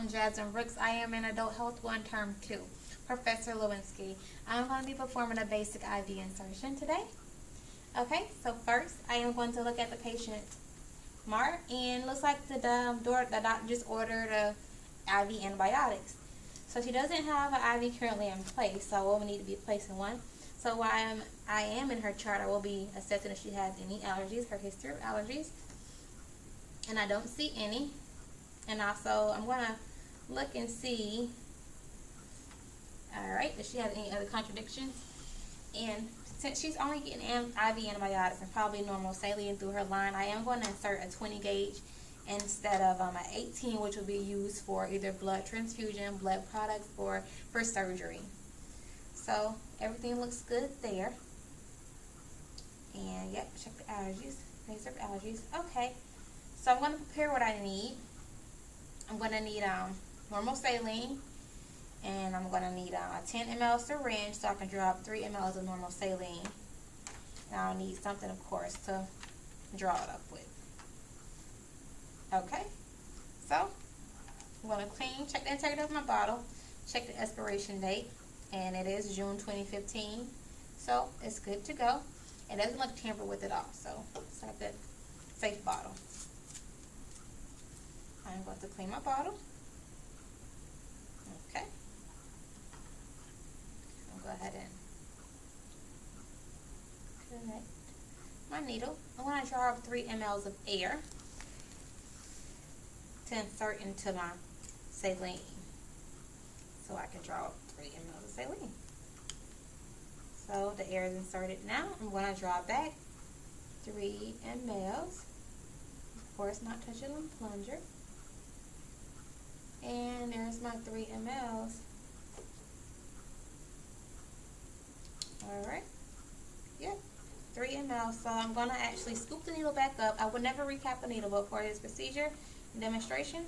I'm Jasmine Brooks. I am in Adult Health 1 Term 2. Professor Lewinsky. I'm going to be performing a basic IV insertion today. Okay, so first I am going to look at the patient mark, and looks like the doctor just ordered a IV antibiotics. So she doesn't have an IV currently in place, so I will need to be placing one. So while I am in her chart, I will be assessing if she has any allergies, her history of allergies. And I don't see any. And also, I'm going to look and see, alright, if she has any other contradictions. And since she's only getting IV antibiotics and probably normal saline through her line, I am going to insert a 20 gauge instead of an 18, which will be used for either blood transfusion, blood products, or for surgery. So everything looks good there. And yep, check the allergies, register of allergies. Okay, so I'm going to prepare what I need. I'm going to need normal saline, and I'm going to need a 10 ml syringe so I can drop 3 ml of normal saline. And I'll need something, of course, to draw it up with. Okay, so I'm going to check the integrity of my bottle, check the expiration date, and it is June 2015, so it's good to go. It doesn't look tampered with at all, so it's like a safe bottle. I'm going to clean my bottle. Okay. I'll go ahead and connect my needle. I want to draw up 3 ml of air to insert into my saline. So I can draw up 3 ml of saline. So the air is inserted now. I'm going to draw back 3 ml. Of course, not touching the plunger. And there's my 3 ml. Alright. Yep. 3 ml. So I'm going to actually scoop the needle back up. I would never recap the needle, but for this procedure demonstration,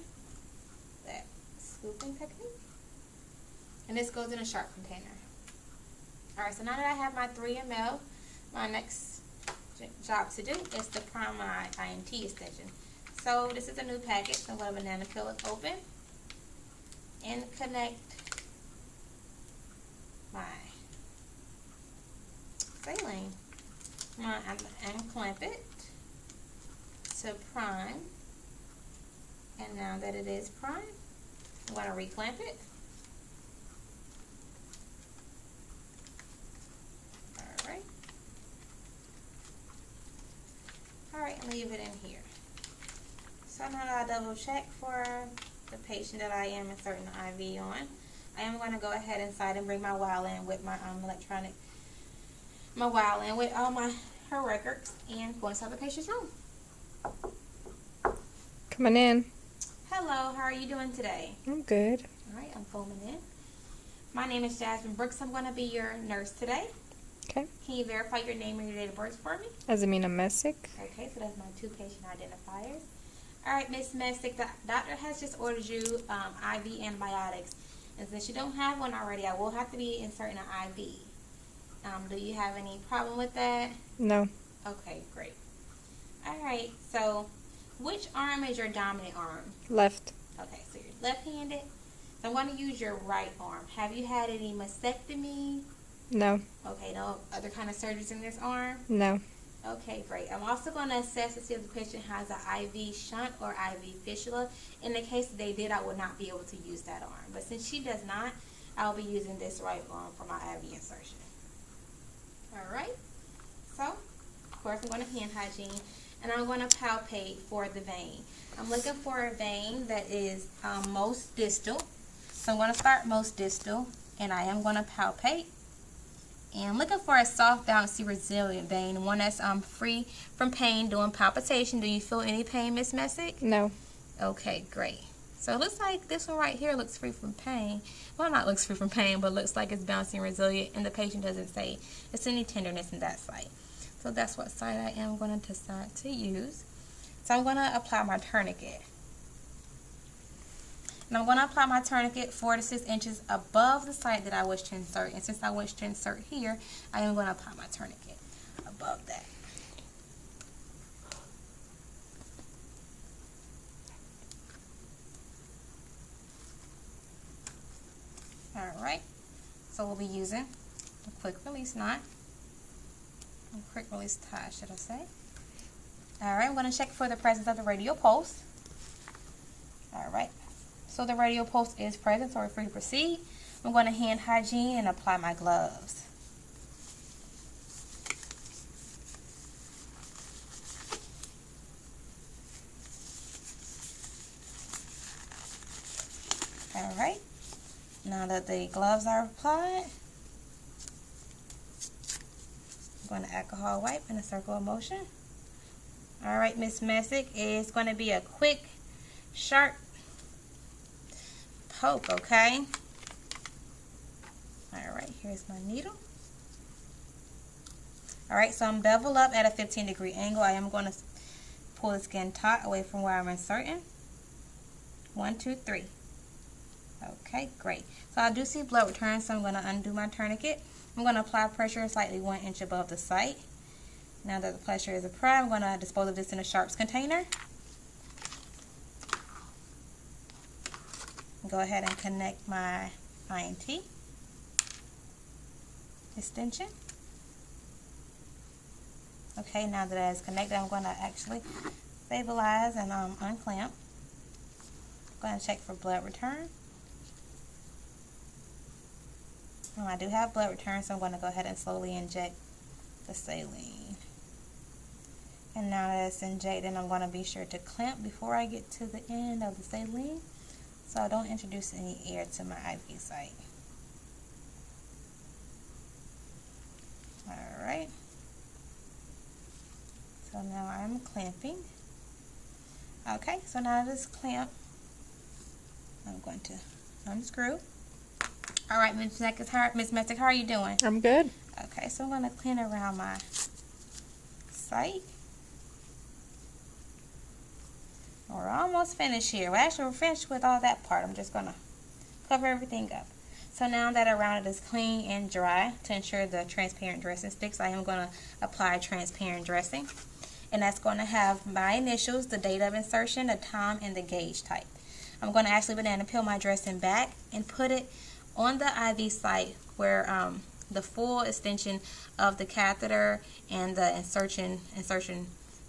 that scooping technique. And this goes in a sharp container. Alright, so now that I have my 3 ml, my next job to do is to prime my IMT extension. So this is a new package. So I'm going to banana peel it open and connect my saline. And clamp it to prime. And now that it is primed, I'm going to reclamp it. Alright, and leave it in here. So now that I double check for the patient that I am inserting the IV on, I am going to go ahead inside and bring my vial in with my vial in with all her records and go inside the patient's room. Coming in. Hello, how are you doing today? I'm good. Alright, I'm foaming in. My name is Jasmine Brooks. I'm going to be your nurse today. Okay. Can you verify your name and your date of birth for me? Azamina Messick. Okay, so that's my 2 patient identifiers. Alright, Miss Messick, the doctor has just ordered you IV antibiotics. And since you don't have one already, I will have to be inserting an IV. Do you have any problem with that? No. Okay, great. Alright, so which arm is your dominant arm? Left. Okay, so you're left-handed. So I'm going to use your right arm. Have you had any mastectomy? No. Okay, no other kind of surgeries in this arm? No. Okay, great. I'm also going to assess to see if the patient has an IV shunt or IV fistula. In the case that they did, I would not be able to use that arm. But since she does not, I'll be using this right arm for my IV insertion. Alright, so, of course, I'm going to hand hygiene, and I'm going to palpate for the vein. I'm looking for a vein that is most distal. So I'm going to start most distal, and I am going to palpate. And I'm looking for a soft, bouncy, resilient vein, one that's free from pain during palpitation. Do you feel any pain, Miss Messick? No. Okay, great. So it looks like this one right here looks free from pain. Well, not looks free from pain, but looks like it's bouncy and resilient, and the patient doesn't say it's any tenderness in that site. So that's what site I am going to decide to use. So I'm going to apply my tourniquet. And I'm going to apply my tourniquet 4 to 6 inches above the site that I wish to insert. And since I wish to insert here, I am going to apply my tourniquet above that. Alright, so we'll be using a quick release knot. A quick release tie, should I say. Alright, I'm going to check for the presence of the radial pulse. Alright, so the radial pulse is present, so we're free to proceed. I'm going to hand hygiene and apply my gloves. Alright, now that the gloves are applied, I'm going to alcohol wipe in a circle of motion. Alright, Miss Messick, it's going to be a quick, sharp poke, okay? Alright, here's my needle. Alright, so I'm bevel up at a 15-degree angle. I am going to pull the skin taut away from where I'm inserting. 1, 2, 3. Okay, great. So I do see blood return, so I'm going to undo my tourniquet. I'm going to apply pressure slightly 1 inch above the site. Now that the pressure is applied, I'm going to dispose of this in a sharps container. Go ahead and connect my INT extension. Okay, now that it is connected, I'm going to actually stabilize and unclamp. I'm going to check for blood return. I do have blood return, so I'm going to go ahead and slowly inject the saline. And now that it's injected, I'm going to be sure to clamp before I get to the end of the saline, so I don't introduce any air to my IV site. Alright. So now I'm clamping. Okay, so now this clamp, I'm going to unscrew. Alright, Miss Messick, how are you doing? I'm good. Okay, so I'm going to clean around my site. We're almost finished here. Well, actually, we're finished with all that part. I'm just going to cover everything up. So now that around it is clean and dry, to ensure the transparent dressing sticks, I am going to apply transparent dressing. And that's going to have my initials, the date of insertion, the time, and the gauge type. I'm going to actually banana peel my dressing back and put it on the IV site where the full extension of the catheter and the insertion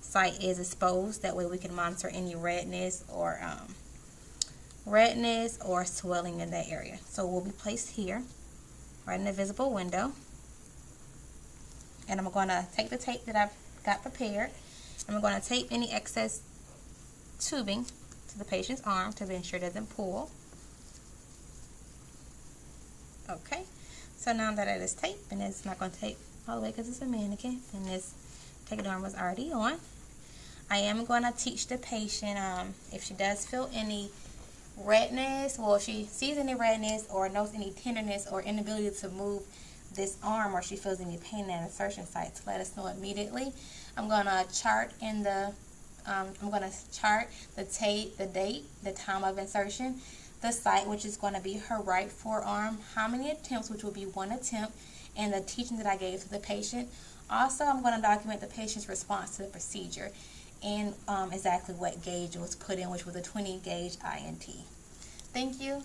site is exposed. That way we can monitor any redness or swelling in that area. So it will be placed here, right in the visible window. And I'm going to take the tape that I've got prepared. I'm going to tape any excess tubing to the patient's arm to ensure it doesn't pull. Okay, so now that it is taped, and it's not going to tape all the way because it's a mannequin, and this tegaderm was already on, I am going to teach the patient if she does feel any redness, well, if she sees any redness or knows any tenderness or inability to move this arm, or she feels any pain in that insertion site, to let us know immediately. I'm going to chart in the the tape, the date, the time of insertion, the site, which is going to be her right forearm, how many attempts, which will be 1 attempt, and the teaching that I gave to the patient. Also, I'm going to document the patient's response to the procedure and exactly what gauge was put in, which was a 20 gauge INT. Thank you.